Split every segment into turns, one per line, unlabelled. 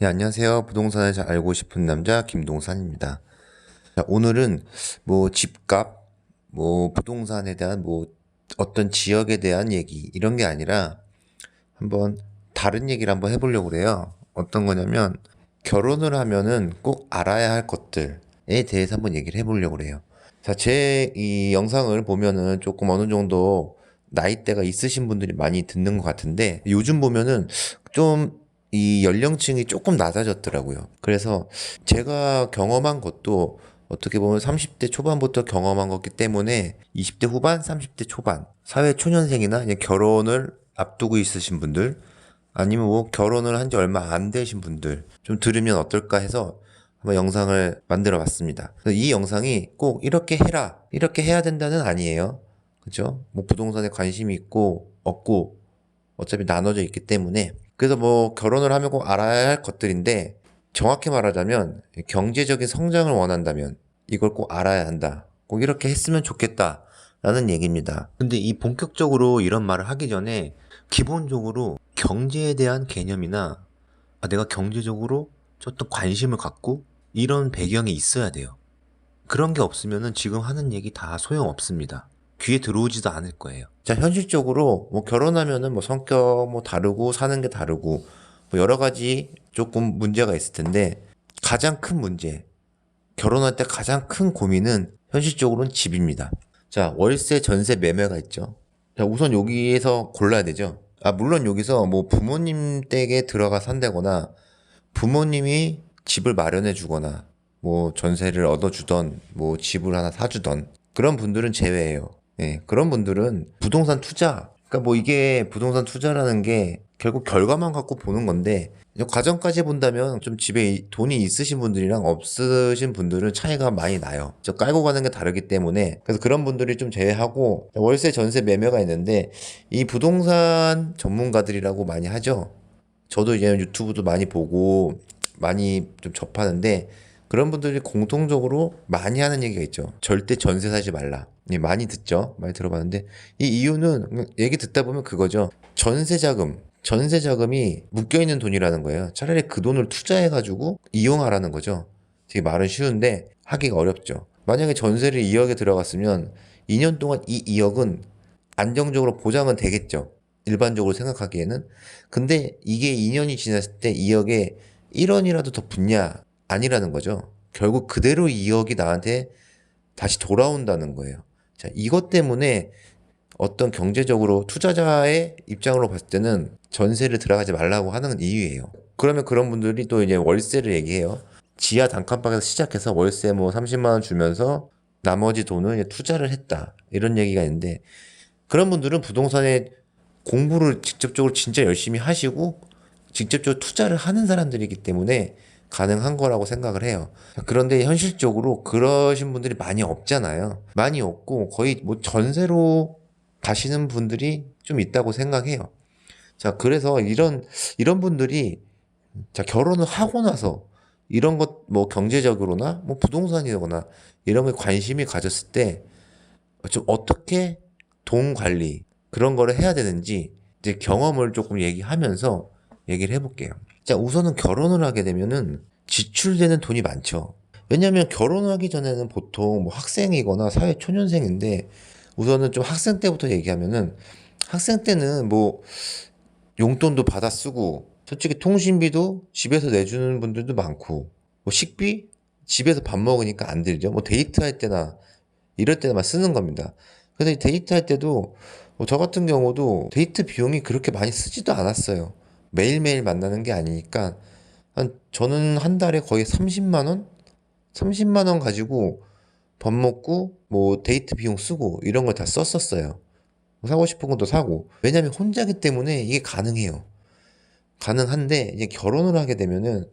네, 안녕하세요. 부동산을 잘 알고 싶은 남자 김동산입니다. 자, 오늘은 뭐 집값, 뭐 부동산에 대한 뭐 어떤 지역에 대한 얘기 이런 게 아니라 한번 다른 얘기를 한번 해보려고 그래요. 어떤 거냐면 결혼을 하면은 꼭 알아야 할 것들에 대해서 한번 얘기를 해보려고 그래요. 자, 제 이 영상을 보면은 조금 어느 정도 나이대가 있으신 분들이 많이 듣는 것 같은데 요즘 보면은 좀 이 연령층이 조금 낮아졌더라고요. 그래서 제가 경험한 것도 어떻게 보면 30대 초반부터 경험한 거기 때문에 20대 후반, 30대 초반, 사회 초년생이나 이제 결혼을 앞두고 있으신 분들 아니면 뭐 결혼을 한 지 얼마 안 되신 분들 좀 들으면 어떨까 해서 한번 영상을 만들어 봤습니다. 이 영상이 꼭 이렇게 해라, 이렇게 해야 된다는 아니에요. 그죠? 뭐 부동산에 관심이 있고 없고 어차피 나눠져 있기 때문에 그래서 뭐 결혼을 하면 꼭 알아야 할 것들인데 정확히 말하자면 경제적인 성장을 원한다면 이걸 꼭 알아야 한다. 꼭 이렇게 했으면 좋겠다. 라는 얘기입니다. 근데 이 본격적으로 이런 말을 하기 전에 기본적으로 경제에 대한 개념이나 내가 경제적으로 어떤 관심을 갖고 이런 배경이 있어야 돼요. 그런 게 없으면은 지금 하는 얘기 다 소용없습니다. 귀에 들어오지도 않을 거예요. 자, 현실적으로 뭐 결혼하면은 뭐 성격 뭐 다르고 사는 게 다르고 뭐 여러 가지 조금 문제가 있을 텐데 가장 큰 문제, 결혼할 때 가장 큰 고민은 현실적으로는 집입니다. 자, 월세, 전세, 매매가 있죠. 자, 우선 여기에서 골라야 되죠. 물론 여기서 뭐 부모님 댁에 들어가 산다거나 부모님이 집을 마련해 주거나 뭐 전세를 얻어주던 뭐 집을 하나 사주던 그런 분들은 제외예요. 예, 그런 분들은 부동산 투자, 그러니까 뭐 이게 부동산 투자라는 게 결국 결과만 갖고 보는 건데 과정까지 본다면 좀 집에 돈이 있으신 분들이랑 없으신 분들은 차이가 많이 나요. 저 깔고 가는 게 다르기 때문에 그래서 그런 분들이 좀 제외하고 월세 전세 매매가 있는데 이 부동산 전문가들이라고 많이 하죠. 저도 이제 유튜브도 많이 보고 많이 좀 접하는데 그런 분들이 공통적으로 많이 하는 얘기가 있죠. 절대 전세 사지 말라. 예, 많이 듣죠. 많이 들어봤는데 이 이유는 얘기 듣다 보면 그거죠. 전세 자금이 묶여 있는 돈이라는 거예요. 차라리 그 돈을 투자해 가지고 이용하라는 거죠. 되게 말은 쉬운데 하기가 어렵죠. 만약에 전세를 2억에 들어갔으면 2년 동안 이 2억은 안정적으로 보장은 되겠죠. 일반적으로 생각하기에는. 근데 이게 2년이 지났을 때 2억에 1원이라도 더 붙냐? 아니라는 거죠. 결국 그대로 2억이 나한테 다시 돌아온다는 거예요. 자, 이것 때문에 어떤 경제적으로 투자자의 입장으로 봤을 때는 전세를 들어가지 말라고 하는 이유예요. 그러면 그런 분들이 또 이제 월세를 얘기해요. 지하 단칸방에서 시작해서 월세 뭐 30만 원 주면서 나머지 돈을 이제 투자를 했다. 이런 얘기가 있는데 그런 분들은 부동산에 공부를 직접적으로 진짜 열심히 하시고 직접적으로 투자를 하는 사람들이기 때문에 가능한 거라고 생각을 해요. 그런데 현실적으로 그러신 분들이 많이 없잖아요. 많이 없고 거의 뭐 전세로 가시는 분들이 좀 있다고 생각해요. 자, 그래서 이런 분들이 자, 결혼을 하고 나서 이런 것 뭐 경제적으로나 뭐 부동산이거나 이런 거에 관심이 가졌을 때 좀 어떻게 돈 관리 그런 거를 해야 되는지 이제 경험을 조금 얘기하면서 얘기를 해볼게요. 자, 우선은 결혼을 하게 되면은 지출되는 돈이 많죠. 왜냐면 결혼을 하기 전에는 보통 뭐 학생이거나 사회 초년생인데 우선은 좀 학생 때부터 얘기하면은 학생 때는 뭐 용돈도 받아 쓰고 솔직히 통신비도 집에서 내주는 분들도 많고 뭐 식비 집에서 밥 먹으니까 안 들죠. 뭐 데이트할 때나 이럴 때만 쓰는 겁니다. 근데 데이트할 때도 뭐저 같은 경우도 데이트 비용이 그렇게 많이 쓰지도 않았어요. 매일매일 만나는 게 아니니까 저는 한 달에 거의 30만 원? 30만 원 가지고 밥 먹고 뭐 데이트 비용 쓰고 이런 걸 다 썼었어요. 뭐 사고 싶은 것도 사고. 왜냐면 혼자기 때문에 이게 가능해요. 가능한데 이제 결혼을 하게 되면은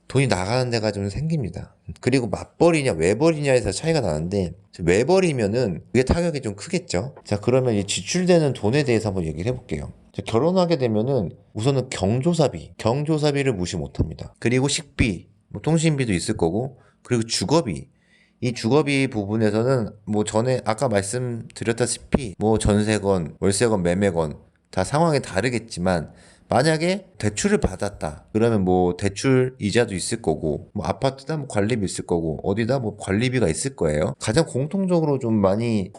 돈이 나가는 데가 좀 생깁니다. 그리고 맞벌이냐 외벌이냐에서 차이가 나는데 외벌이면은 그게 타격이 좀 크겠죠. 자, 그러면 이 지출되는 돈에 대해서 한번 얘기를 해볼게요. 자, 결혼하게 되면은 우선은 경조사비를 무시 못합니다. 그리고 식비, 뭐 통신비도 있을 거고, 그리고 주거비. 이 주거비 부분에서는 뭐 전에 아까 말씀드렸다시피 뭐 전세건, 월세건, 매매건 다 상황이 다르겠지만 만약에 대출을 받았다. 그러면 뭐 대출 이자도 있을 거고, 뭐 아파트다 뭐 관리비 있을 거고, 어디다 뭐 관리비가 있을 거예요. 가장 공통적으로 좀 많이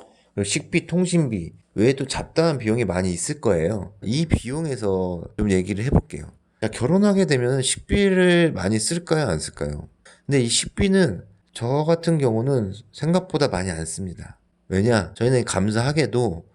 식비, 통신비 외에도 잡다한 비용이 많이 있을 거예요. 이 비용에서 좀 얘기를 해볼게요. 자, 결혼하게 되면 식비를 많이 쓸까요, 안 쓸까요? 근데 이 식비는 저 같은 경우는 생각보다 많이 안 씁니다. 왜냐? 저희는 감사하게도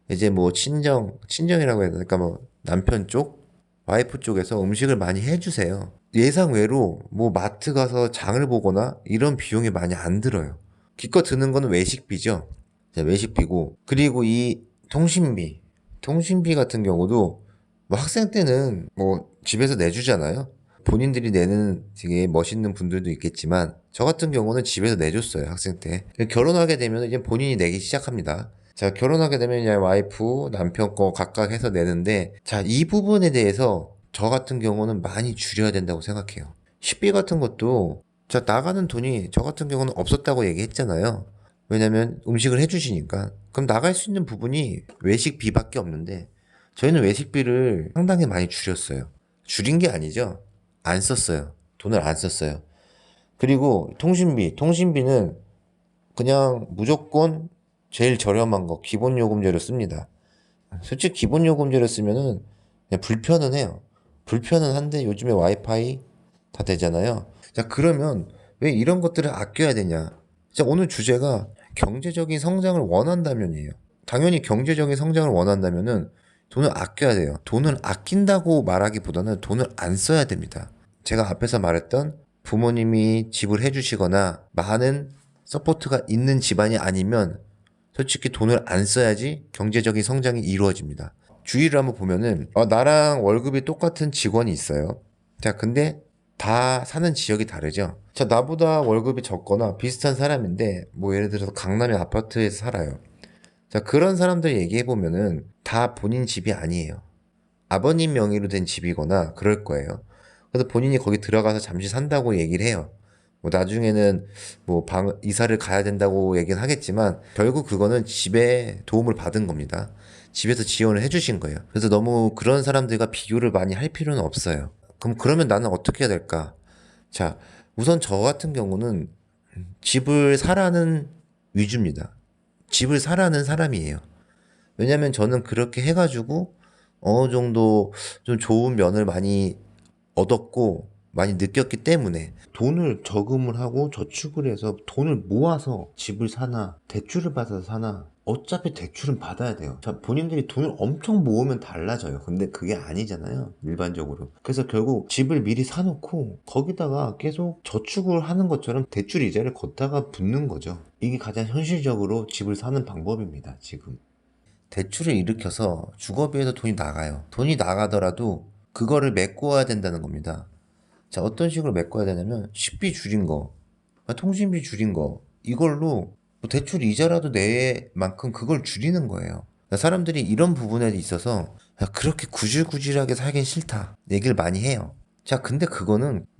이제 뭐 친정이라고 해야 되니까 뭐 남편 쪽, 와이프 쪽에서 음식을 많이 해주세요. 예상 외로 뭐 마트 가서 장을 보거나 이런 비용이 많이 안 들어요. 기껏 드는 거는 외식비죠. 자, 외식비고. 그리고 이 통신비 같은 경우도 뭐 학생 때는 뭐 집에서 내주잖아요. 본인들이 내는 되게 멋있는 분들도 있겠지만 저 같은 경우는 집에서 내줬어요, 학생 때. 결혼하게 되면 이제 본인이 내기 시작합니다. 자, 결혼하게 되면 이제 와이프, 남편 거 각각 해서 내는데, 자, 이 부분에 대해서 저 같은 경우는 많이 줄여야 된다고 생각해요. 식비 같은 것도, 자, 나가는 돈이 저 같은 경우는 없었다고 얘기했잖아요. 왜냐면 음식을 해주시니까. 그럼 나갈 수 있는 부분이 외식비밖에 없는데, 저희는 외식비를 상당히 많이 줄였어요. 줄인 게 아니죠. 안 썼어요. 돈을 안 썼어요. 그리고 통신비는 그냥 무조건 제일 저렴한 거 기본 요금제로 씁니다. 솔직히 기본 요금제로 쓰면은 그냥 불편은 해요. 불편은 한데 요즘에 와이파이 다 되잖아요. 자, 그러면 왜 이런 것들을 아껴야 되냐? 자, 오늘 주제가 경제적인 성장을 원한다면이에요. 당연히 경제적인 성장을 원한다면은 돈을 아껴야 돼요. 돈을 아낀다고 말하기보다는 돈을 안 써야 됩니다. 제가 앞에서 말했던 부모님이 지불해 주시거나 많은 서포트가 있는 집안이 아니면 솔직히 돈을 안 써야지 경제적인 성장이 이루어집니다. 주위를 한번 보면은 나랑 월급이 똑같은 직원이 있어요. 자, 근데 다 사는 지역이 다르죠. 자, 나보다 월급이 적거나 비슷한 사람인데 뭐 예를 들어서 강남의 아파트에서 살아요. 자, 그런 사람들 얘기해 보면은 다 본인 집이 아니에요. 아버님 명의로 된 집이거나 그럴 거예요. 그래서 본인이 거기 들어가서 잠시 산다고 얘기를 해요. 뭐 나중에는 뭐 이사를 가야 된다고 얘기는 하겠지만 결국 그거는 집에 도움을 받은 겁니다. 집에서 지원을 해주신 거예요. 그래서 너무 그런 사람들과 비교를 많이 할 필요는 없어요. 그러면 나는 어떻게 해야 될까? 자, 우선 저 같은 경우는 집을 사라는 위주입니다. 집을 사라는 사람이에요. 왜냐면 저는 그렇게 해가지고 어느 정도 좀 좋은 면을 많이 얻었고 많이 느꼈기 때문에 돈을 저금을 하고 저축을 해서 돈을 모아서 집을 사나 대출을 받아서 사나 어차피 대출은 받아야 돼요. 자, 본인들이 돈을 엄청 모으면 달라져요. 근데 그게 아니잖아요, 일반적으로. 그래서 결국 집을 미리 사놓고 거기다가 계속 저축을 하는 것처럼 대출 이자를 걷다가 붙는 거죠. 이게 가장 현실적으로 집을 사는 방법입니다, 지금. 대출을 일으켜서 주거비에서 돈이 나가요. 돈이 나가더라도 그거를 메꿔야 된다는 겁니다. 자, 어떤 식으로 메꿔야 되냐면 식비 줄인 거, 통신비 줄인 거 이걸로 뭐 대출 이자라도 낼 만큼 그걸 줄이는 거예요. 사람들이 이런 부분에 있어서 야, 그렇게 구질구질하게 살긴 싫다 얘기를 많이 해요. 자, 근데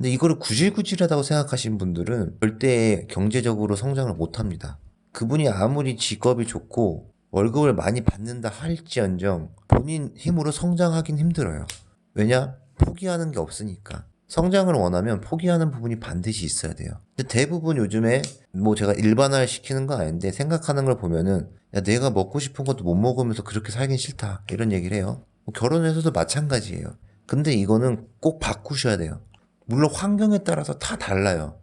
이거를 구질구질하다고 생각하시는 분들은 절대 경제적으로 성장을 못 합니다. 그분이 아무리 직업이 좋고 월급을 많이 받는다 할지언정 본인 힘으로 성장하긴 힘들어요. 왜냐? 포기하는 게 없으니까. 성장을 원하면 포기하는 부분이 반드시 있어야 돼요. 근데 대부분 요즘에 뭐 제가 일반화를 시키는 건 아닌데 생각하는 걸 보면은 야, 내가 먹고 싶은 것도 못 먹으면서 그렇게 살긴 싫다 이런 얘기를 해요. 뭐 결혼해서도 마찬가지예요. 근데 이거는 꼭 바꾸셔야 돼요. 물론 환경에 따라서 다 달라요.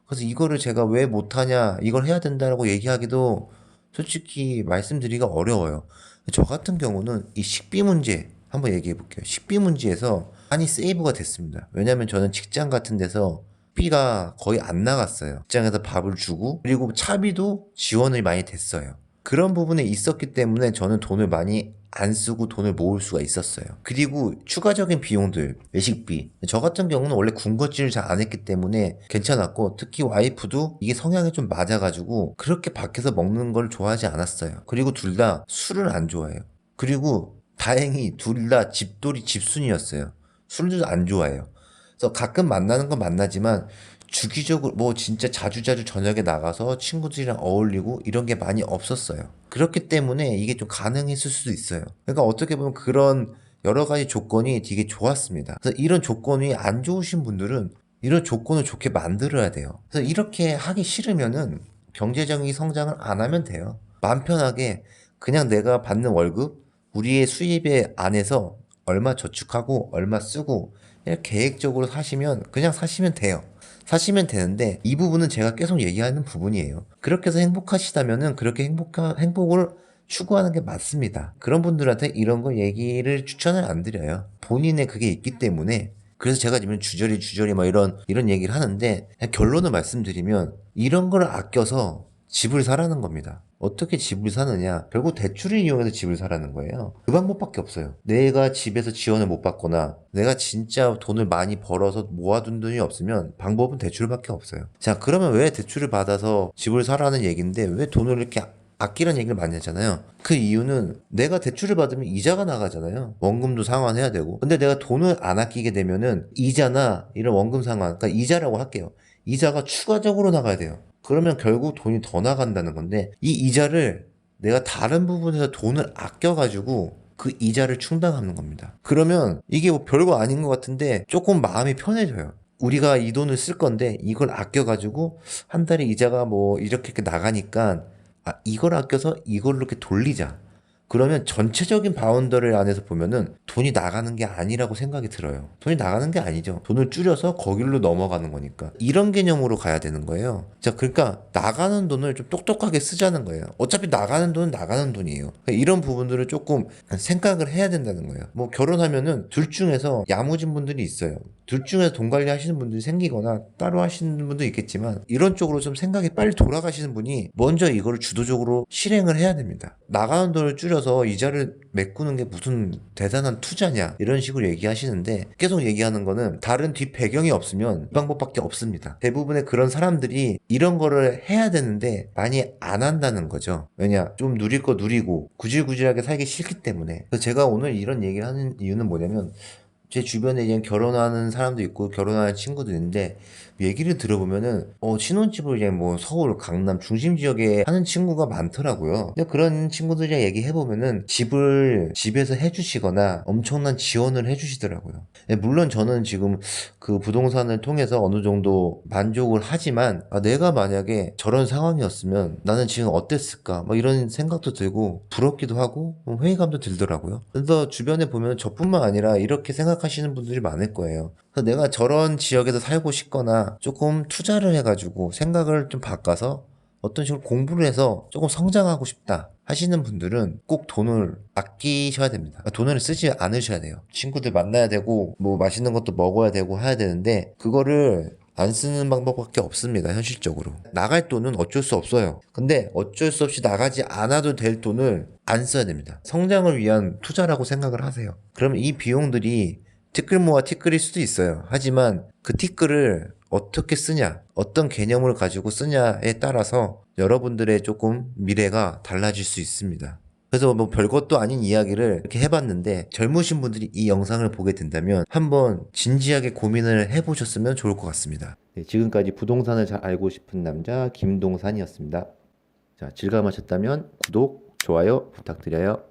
그래서 이거를 제가 왜 못하냐 이걸 해야 된다라고 얘기하기도 솔직히 말씀드리기가 어려워요. 저 같은 경우는 이 식비 문제 한번 얘기해 볼게요. 식비 문제에서 많이 세이브가 됐습니다. 왜냐면 저는 직장 같은 데서 비가 거의 안 나갔어요. 직장에서 밥을 주고 그리고 차비도 지원이 많이 됐어요. 그런 부분에 있었기 때문에 저는 돈을 많이 안 쓰고 돈을 모을 수가 있었어요. 그리고 추가적인 비용들, 외식비. 저 같은 경우는 원래 군것질을 잘 안 했기 때문에 괜찮았고, 특히 와이프도 이게 성향이 좀 맞아가지고 그렇게 밖에서 먹는 걸 좋아하지 않았어요. 그리고 둘 다 술을 안 좋아해요. 그리고 다행히 둘 다 집돌이 집순이었어요. 술도 안 좋아해요. 그래서 가끔 만나는 건 만나지만 주기적으로 뭐 진짜 자주자주 저녁에 나가서 친구들이랑 어울리고 이런 게 많이 없었어요. 그렇기 때문에 이게 좀 가능했을 수도 있어요. 그러니까 어떻게 보면 그런 여러 가지 조건이 되게 좋았습니다. 그래서 이런 조건이 안 좋으신 분들은 이런 조건을 좋게 만들어야 돼요. 그래서 이렇게 하기 싫으면은 경제적인 성장을 안 하면 돼요. 마음 편하게 그냥 내가 받는 월급, 우리의 수입에 안에서 얼마 저축하고 얼마 쓰고 그냥 계획적으로 사시면 그냥 사시면 돼요. 사시면 되는데 이 부분은 제가 계속 얘기하는 부분이에요. 그렇게 해서 행복하시다면은 그렇게 행복을 추구하는 게 맞습니다. 그런 분들한테 이런 거 얘기를 추천을 안 드려요. 본인의 그게 있기 때문에. 그래서 제가 지금 주저리 뭐 이런 얘기를 하는데 결론을 말씀드리면 이런 걸 아껴서 집을 사라는 겁니다. 어떻게 집을 사느냐? 결국 대출을 이용해서 집을 사라는 거예요. 그 방법밖에 없어요. 내가 집에서 지원을 못 받거나 내가 진짜 돈을 많이 벌어서 모아둔 돈이 없으면 방법은 대출밖에 없어요. 자, 그러면 왜 대출을 받아서 집을 사라는 얘기인데 왜 돈을 이렇게 아끼라는 얘기를 많이 하잖아요. 그 이유는 내가 대출을 받으면 이자가 나가잖아요. 원금도 상환해야 되고. 근데 내가 돈을 안 아끼게 되면은 이자나 이런 원금 상환, 그러니까 이자라고 할게요. 이자가 추가적으로 나가야 돼요. 그러면 결국 돈이 더 나간다는 건데 이 이자를 내가 다른 부분에서 돈을 아껴가지고 그 이자를 충당하는 겁니다. 그러면 이게 뭐 별거 아닌 것 같은데 조금 마음이 편해져요. 우리가 이 돈을 쓸 건데 이걸 아껴가지고 한 달에 이자가 뭐 이렇게 나가니까 이걸 아껴서 이걸로 이렇게 돌리자. 그러면 전체적인 바운더리 안에서 보면은 돈이 나가는 게 아니라고 생각이 들어요. 돈이 나가는 게 아니죠. 돈을 줄여서 거길로 넘어가는 거니까. 이런 개념으로 가야 되는 거예요. 자, 그러니까 나가는 돈을 좀 똑똑하게 쓰자는 거예요. 어차피 나가는 돈은 나가는 돈이에요. 그러니까 이런 부분들을 조금 생각을 해야 된다는 거예요. 뭐 결혼하면은 둘 중에서 야무진 분들이 있어요. 둘 중에서 돈 관리하시는 분들이 생기거나 따로 하시는 분도 있겠지만 이런 쪽으로 좀 생각이 빨리 돌아가시는 분이 먼저 이거를 주도적으로 실행을 해야 됩니다. 나가는 돈을 줄여서 이자를 메꾸는 게 무슨 대단한 투자냐 이런 식으로 얘기하시는데 계속 얘기하는 거는 다른 뒷 배경이 없으면 이 방법밖에 없습니다. 대부분의 그런 사람들이 이런 거를 해야 되는데 많이 안 한다는 거죠. 왜냐? 좀 누릴 거 누리고 구질구질하게 살기 싫기 때문에. 그래서 제가 오늘 이런 얘기를 하는 이유는 뭐냐면 제 주변에 이제 결혼하는 사람도 있고 결혼하는 친구도 있는데 얘기를 들어보면은 신혼집을 이제 뭐 서울, 강남 중심 지역에 하는 친구가 많더라고요. 근데 그런 친구들이랑 얘기해보면은 집을 집에서 해주시거나 엄청난 지원을 해주시더라고요. 물론 저는 지금 그 부동산을 통해서 어느 정도 만족을 하지만 내가 만약에 저런 상황이었으면 나는 지금 어땠을까 뭐 이런 생각도 들고 부럽기도 하고 회의감도 들더라고요. 그래서 주변에 보면 저뿐만 아니라 이렇게 생각하시는 분들이 많을 거예요. 그래서 내가 저런 지역에서 살고 싶거나 조금 투자를 해가지고 생각을 좀 바꿔서 어떤 식으로 공부를 해서 조금 성장하고 싶다 하시는 분들은 꼭 돈을 아끼셔야 됩니다. 돈을 쓰지 않으셔야 돼요. 친구들 만나야 되고 뭐 맛있는 것도 먹어야 되고 해야 되는데 그거를 안 쓰는 방법밖에 없습니다. 현실적으로 나갈 돈은 어쩔 수 없어요. 근데 어쩔 수 없이 나가지 않아도 될 돈을 안 써야 됩니다. 성장을 위한 투자라고 생각을 하세요. 그러면 이 비용들이 티끌 모아 티끌일 수도 있어요. 하지만 그 티끌을 어떻게 쓰냐, 어떤 개념을 가지고 쓰냐에 따라서 여러분들의 조금 미래가 달라질 수 있습니다. 그래서 뭐 별것도 아닌 이야기를 이렇게 해봤는데 젊으신 분들이 이 영상을 보게 된다면 한번 진지하게 고민을 해보셨으면 좋을 것 같습니다. 네, 지금까지 부동산을 잘 알고 싶은 남자 김동산이었습니다. 자, 즐거움하셨다면 구독, 좋아요 부탁드려요.